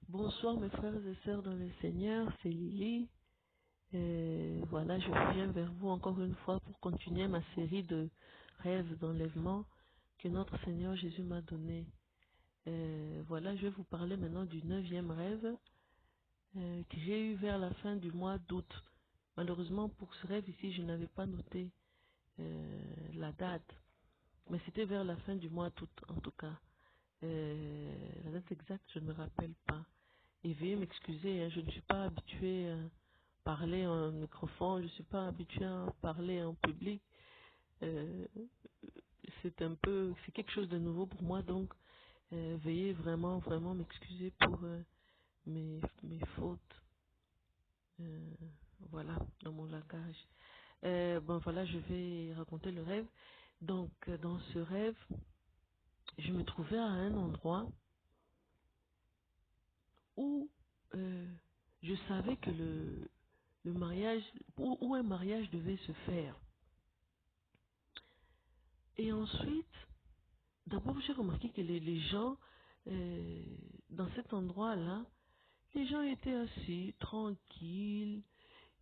Bonsoir mes frères et sœurs dans le Seigneur, c'est Lily. Voilà, je reviens vers vous encore une fois pour continuer ma série de rêves d'enlèvement que notre Seigneur Jésus m'a donné. Voilà, je vais vous parler maintenant du 9e rêve que j'ai eu vers la fin du mois d'août. Malheureusement pour ce rêve ici, je n'avais pas noté la date, mais c'était vers la fin du mois d'août en tout cas. La date exacte, je ne me rappelle pas. Et veuillez m'excuser, hein, je ne suis pas habituée à parler en microphone, je ne suis pas habituée à parler en public. Euh, c'est quelque chose de nouveau pour moi, donc veuillez vraiment m'excuser pour mes fautes, euh, voilà, dans mon langage. Bon, voilà, je vais raconter le rêve. Donc, dans ce rêve, je me trouvais à un endroit où euh, je savais que le mariage, où un mariage devait se faire. Et ensuite, d'abord j'ai remarqué que les gens, dans cet endroit-là, les gens étaient assis, tranquilles,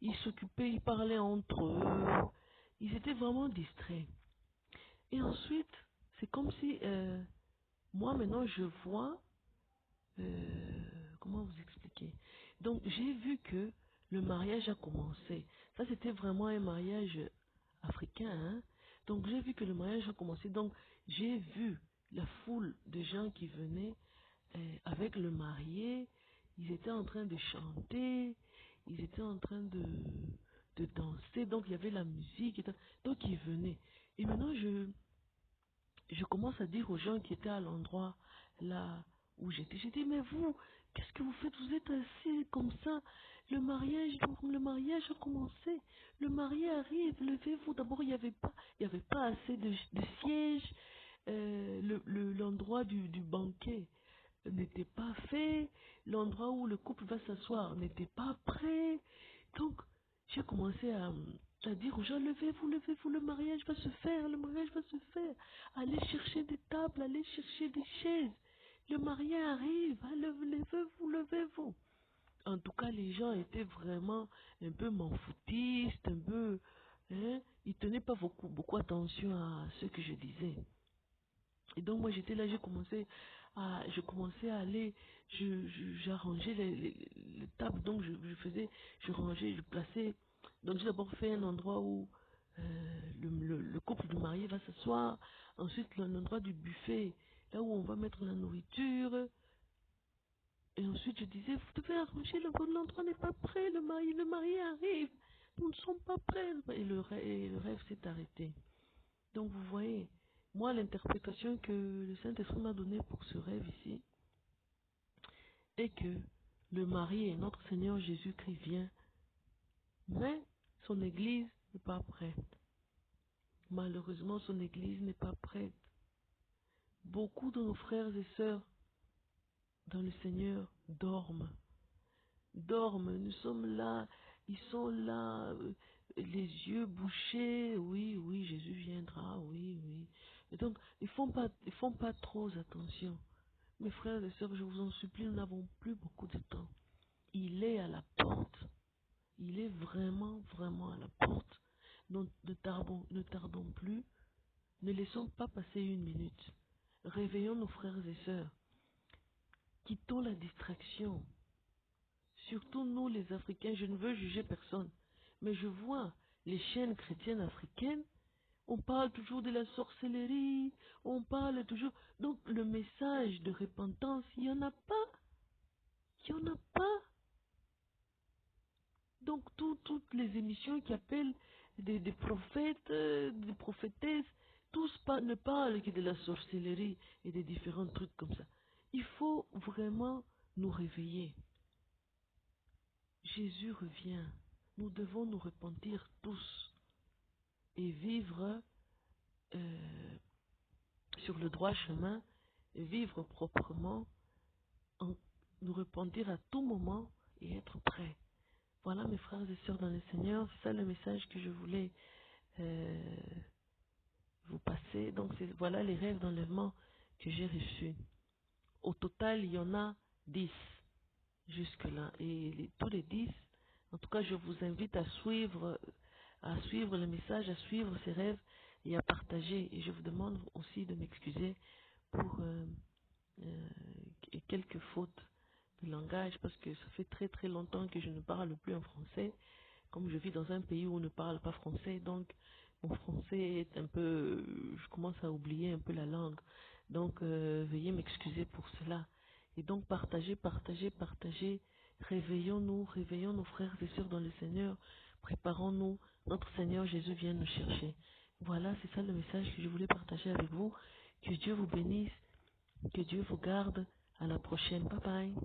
ils s'occupaient, ils parlaient entre eux, ils étaient vraiment distraits. Et ensuite, c'est comme si, moi maintenant je vois comment vous expliquer? Donc, j'ai vu que le mariage a commencé. Ça, c'était vraiment un mariage africain, hein. Donc, j'ai vu que le mariage a commencé. Donc, j'ai vu la foule de gens qui venaient avec le marié. Ils étaient en train de chanter. Ils étaient en train de danser. Donc, il y avait la musique. Donc, ils venaient. Et maintenant, je commence à dire aux gens qui étaient à l'endroit là où j'étais, j'ai dit, mais vous, qu'est-ce que vous faites? Vous êtes assis comme ça. Le mariage a commencé. Le marié arrive, levez-vous. D'abord, il y avait pas assez de sièges. L'endroit du banquet n'était pas fait. L'endroit où le couple va s'asseoir n'était pas prêt. Donc, j'ai commencé à dire aux gens, levez-vous, le mariage va se faire, le mariage va se faire. Allez chercher des tables, allez chercher des chaises. Le marié arrive, levez-vous, levez-vous. En tout cas, les gens étaient vraiment un peu m'en-foutistes, un peu, hein, ils tenaient pas beaucoup attention à ce que je disais. Et donc moi j'étais là, je commençais à aller, j'arrangeais les tables, donc je rangeais, je plaçais. Donc j'ai d'abord fait un endroit où le couple de mariés va s'asseoir, ensuite un endroit du buffet, là où on va mettre la nourriture, et ensuite je disais, vous devez arranger, l'endroit n'est pas prêt, le marié arrive, nous ne sommes pas prêts. Et le rêve s'est arrêté. Donc vous voyez, moi l'interprétation que le Saint-Esprit m'a donnée pour ce rêve ici est que le marié, notre Seigneur Jésus-Christ vient, mais son Église n'est pas prête. Malheureusement, son Église n'est pas prête. Beaucoup de nos frères et sœurs dans le Seigneur dorment, nous sommes là, ils sont là, les yeux bouchés, oui, Jésus viendra, oui. Et donc, ils font pas trop attention. Mes frères et sœurs, je vous en supplie, nous n'avons plus beaucoup de temps. Il est à la porte. Il est vraiment à la porte. Donc, ne tardons plus. Ne laissons pas passer une minute. Réveillons nos frères et sœurs. Quittons la distraction. Surtout nous, les Africains, je ne veux juger personne. Mais je vois les chaînes chrétiennes africaines, on parle toujours de la sorcellerie, on parle toujours... Donc, le message de repentance, il n'y en a pas. Il n'y en a pas. Donc toutes les émissions qui appellent des prophètes, des prophétesses, ne parlent que de la sorcellerie et des différents trucs comme ça. Il faut vraiment nous réveiller. Jésus revient. Nous devons nous repentir tous et vivre euh, sur le droit chemin, et vivre proprement, en, nous repentir à tout moment et être prêts. Voilà mes frères et sœurs dans le Seigneur, c'est ça le message que je voulais euh, vous passer. Donc voilà les rêves d'enlèvement que j'ai reçus. Au total, il y en a 10. jusque-là. Et tous les 10, en tout cas, je vous invite à suivre le message, à suivre ces rêves et à partager. Et je vous demande aussi de m'excuser pour euh, quelques fautes de langage parce que ça fait très très longtemps que je ne parle plus en français. Comme je vis dans un pays où on ne parle pas français, donc mon français est un peu, je commence à oublier un peu la langue. Donc veuillez m'excuser pour cela. Et donc partagez, partagez, partagez. Réveillons-nous, réveillons nos frères et sœurs dans le Seigneur. Préparons-nous. Notre Seigneur Jésus vient nous chercher. Voilà, c'est ça le message que je voulais partager avec vous. Que Dieu vous bénisse, que Dieu vous garde. À la prochaine. Bye bye.